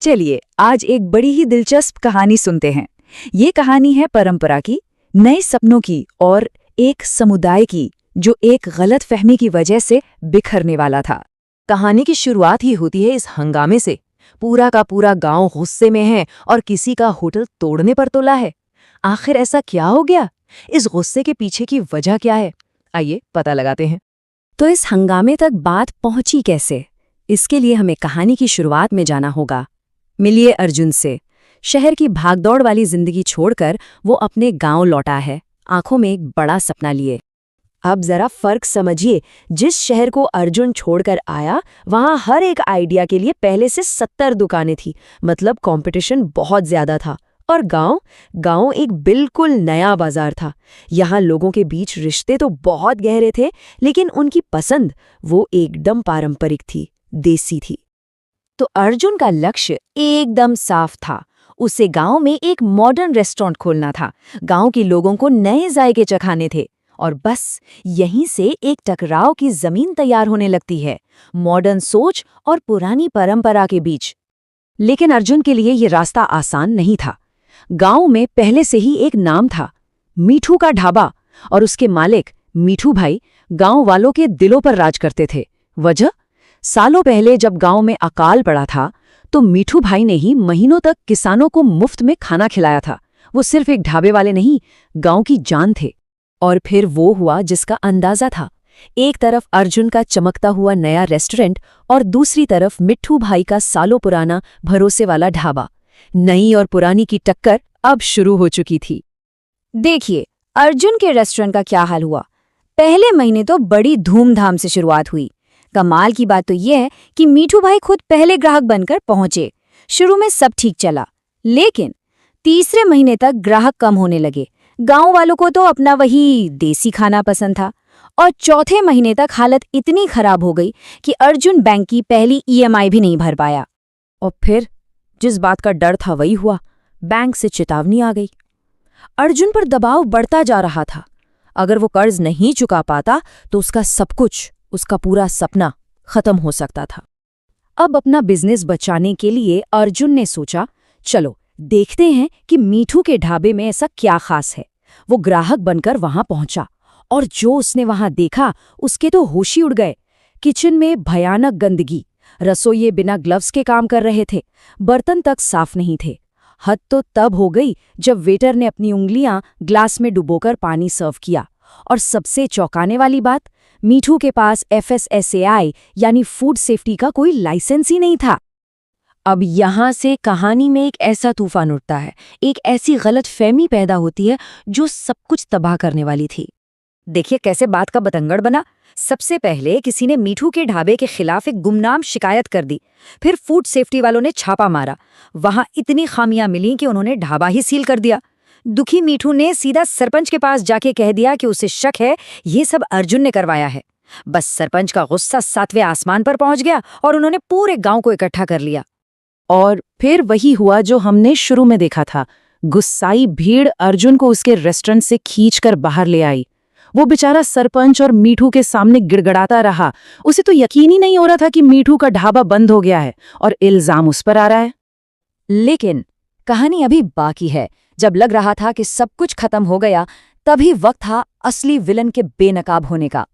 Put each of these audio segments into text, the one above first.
चलिए आज एक बड़ी ही दिलचस्प कहानी सुनते हैं। ये कहानी है परंपरा की, नए सपनों की और एक समुदाय की जो एक गलत फहमी की वजह से बिखरने वाला था। कहानी की शुरुआत ही होती है इस हंगामे से। पूरा का पूरा गांव गुस्से में है और किसी का होटल तोड़ने पर तुला है। आखिर ऐसा क्या हो गया? इस गुस्से के पीछे की वजह क्या है? आइए पता लगाते हैं। तो इस हंगामे तक बात पहुंची कैसे? इसके लिए हमें कहानी की शुरुआत में जाना होगा। मिलिए अर्जुन से। शहर की भागदौड़ वाली जिंदगी छोड़कर वो अपने गांव लौटा है, आंखों में एक बड़ा सपना लिए। अब जरा फर्क समझिए। जिस शहर को अर्जुन छोड़कर आया, वहां हर एक आइडिया के लिए पहले से 70 दुकानें थी। मतलब कंपटीशन बहुत ज्यादा था। और गांव एक बिल्कुल नया बाजार था। यहाँ लोगों के बीच रिश्ते तो बहुत गहरे थे, लेकिन उनकी पसंद वो एकदम पारंपरिक थी, देसी थी। तो अर्जुन का लक्ष्य एकदम साफ था। उसे गांव में एक मॉडर्न रेस्टोरेंट खोलना था। गांव के लोगों को नए जायके चखाने थे। और बस यहीं से एक टकराव की जमीन तैयार होने लगती है, मॉडर्न सोच और पुरानी परंपरा के बीच। लेकिन अर्जुन के लिए ये रास्ता आसान नहीं था। गांव में पहले से ही एक नाम था, मीठू का ढाबा, और उसके मालिक मीठू भाई गांव वालों के दिलों पर राज करते थे। वजह? सालों पहले जब गांव में अकाल पड़ा था, तो मीठू भाई ने ही महीनों तक किसानों को मुफ्त में खाना खिलाया था। वो सिर्फ एक ढाबे वाले नहीं, गांव की जान थे। और फिर वो हुआ जिसका अंदाजा था। एक तरफ अर्जुन का चमकता हुआ नया रेस्टोरेंट और दूसरी तरफ मिट्ठू भाई का सालों पुराना भरोसे वाला ढाबा। नई और पुरानी की टक्कर अब शुरू हो चुकी थी। देखिए अर्जुन के रेस्टोरेंट का क्या हाल हुआ। पहले महीने तो बड़ी धूमधाम से शुरुआत हुई। कमाल की बात तो यह है कि मीठू भाई खुद पहले ग्राहक बनकर पहुंचे। शुरू में सब ठीक चला, लेकिन तीसरे महीने तक ग्राहक कम होने लगे। गांव वालों को तो अपना वही देसी खाना पसंद था। और चौथे महीने तक हालत इतनी खराब हो गई कि अर्जुन बैंक की पहली ईएमआई भी नहीं भर पाया। और फिर जिस बात का डर था वही हुआ। बैंक से चेतावनी आ गई। अर्जुन पर दबाव बढ़ता जा रहा था। अगर वो कर्ज नहीं चुका पाता तो उसका सब कुछ, उसका पूरा सपना खत्म हो सकता था। अब अपना बिजनेस बचाने के लिए अर्जुन ने सोचा, चलो देखते हैं कि मीठू के ढाबे में ऐसा क्या खास है। वो ग्राहक बनकर वहां पहुंचा और जो उसने वहां देखा उसके तो होश ही उड़ गए। किचन में भयानक गंदगी, रसोइये बिना ग्लव्स के काम कर रहे थे, बर्तन तक साफ नहीं थे। हद तो तब हो गई जब वेटर ने अपनी उंगलियां ग्लास में डुबोकर पानी सर्व किया। और सबसे चौंकाने वाली बात, मीठू के पास FSSAI यानी फूड सेफ्टी का कोई लाइसेंस ही नहीं था। अब यहां से कहानी में एक ऐसा तूफान उठता है, एक ऐसी गलत फहमी पैदा होती है जो सब कुछ तबाह करने वाली थी। देखिए कैसे बात का बतंगड़ बना। सबसे पहले किसी ने मीठू के ढाबे के खिलाफ एक गुमनाम शिकायत कर दी। फिर फूड सेफ्टी वालों ने छापा मारा। वहां इतनी खामियां मिली कि उन्होंने ढाबा ही सील कर दिया। दुखी मीठू ने सीधा सरपंच के पास जाके कह दिया कि उसे शक है ये सब अर्जुन ने करवाया है। बस सरपंच का गुस्सा 7वें आसमान पर पहुंच गया और उन्होंने पूरे गांव को इकट्ठा कर लिया। और फिर वही हुआ जो हमने शुरू में देखा था। गुस्साई भीड़ अर्जुन को उसके रेस्टोरेंट से खींचकर बाहर ले आई। वो बेचारा सरपंच और मीठू के सामने गिड़गड़ाता रहा। उसे तो यकीन ही नहीं हो रहा था कि मीठू का ढाबा बंद हो गया है और इल्जाम उस पर आ रहा है। लेकिन कहानी अभी बाकी है। जब लग रहा था कि सब कुछ खत्म हो गया, तभी वक्त था असली विलन के बेनकाब होने का।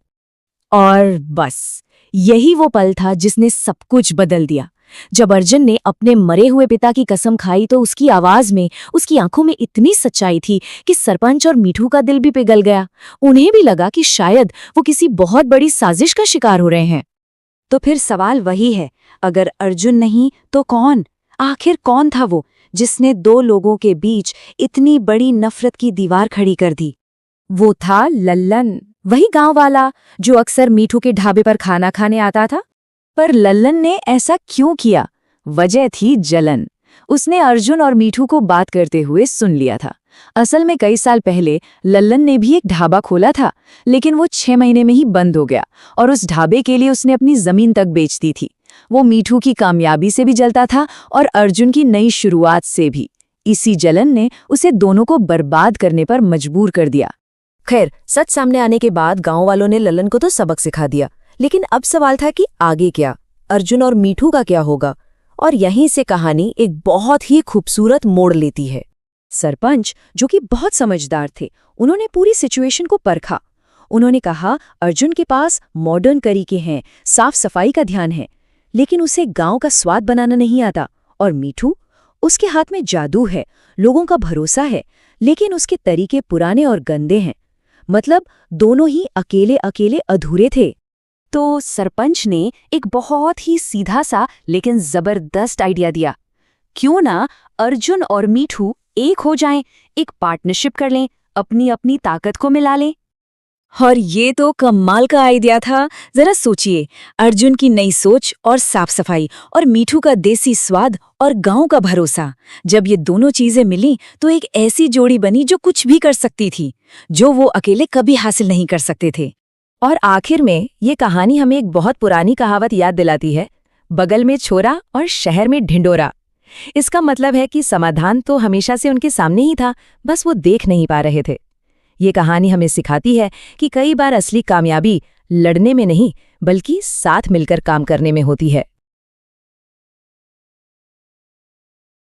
और बस यही वो पल था जिसने सब कुछ बदल दिया। जब अर्जुन ने अपने मरे हुए पिता की कसम खाई तो उसकी आवाज में, उसकी आंखों में इतनी सच्चाई थी कि सरपंच और मीठू का दिल भी पिघल गया। उन्हें भी लगा कि शायद वो किसी बहुत बड़ी साजिश का शिकार हो रहे हैं। तो फिर सवाल वही है, अगर अर्जुन नहीं तो कौन? आखिर कौन था वो जिसने दो लोगों के बीच इतनी बड़ी नफरत की दीवार खड़ी कर दी? वो था लल्लन, वही गांव वाला जो अक्सर मीठू के ढाबे पर खाना खाने आता था। पर लल्लन ने ऐसा क्यों किया? वजह थी जलन। उसने अर्जुन और मीठू को बात करते हुए सुन लिया था। असल में कई साल पहले लल्लन ने भी एक ढाबा खोला था, लेकिन वो 6 महीने में ही बंद हो गया और उस ढाबे के लिए उसने अपनी जमीन तक बेच दी थी। वो मीठू की कामयाबी से भी जलता था और अर्जुन की नई शुरुआत से भी। इसी जलन ने उसे दोनों को बर्बाद करने पर मजबूर कर दिया। खैर, सच सामने आने के बाद गांव वालों ने लल्लन को तो सबक सिखा दिया, लेकिन अब सवाल था कि आगे क्या? अर्जुन और मीठू का क्या होगा? और यहीं से कहानी एक बहुत ही खूबसूरत मोड़ लेती है। सरपंच, जो कि बहुत समझदार थे, उन्होंने पूरी सिचुएशन को परखा। उन्होंने कहा, अर्जुन के पास मॉडर्न तरीके हैं, साफ सफाई का ध्यान है, लेकिन उसे गांव का स्वाद बनाना नहीं आता। और मीठू, उसके हाथ में जादू है, लोगों का भरोसा है, लेकिन उसके तरीके पुराने और गंदे हैं। मतलब दोनों ही अकेले अकेले अधूरे थे। तो सरपंच ने एक बहुत ही सीधा सा लेकिन जबरदस्त आइडिया दिया। क्यों ना अर्जुन और मीठू एक हो जाएं, एक पार्टनरशिप कर लें, अपनी अपनी ताकत को मिला लें। और ये तो कमाल का आइडिया था। जरा सोचिए, अर्जुन की नई सोच और साफ सफाई और मीठू का देसी स्वाद और गांव का भरोसा। जब ये दोनों चीजें मिली तो एक ऐसी जोड़ी बनी जो कुछ भी कर सकती थी, जो वो अकेले कभी हासिल नहीं कर सकते थे। और आखिर में ये कहानी हमें एक बहुत पुरानी कहावत याद दिलाती है, बगल में छोरा और शहर में ढिंडोरा। इसका मतलब है कि समाधान तो हमेशा से उनके सामने ही था, बस वो देख नहीं पा रहे थे। ये कहानी हमें सिखाती है कि कई बार असली कामयाबी लड़ने में नहीं, बल्कि साथ मिलकर काम करने में होती है।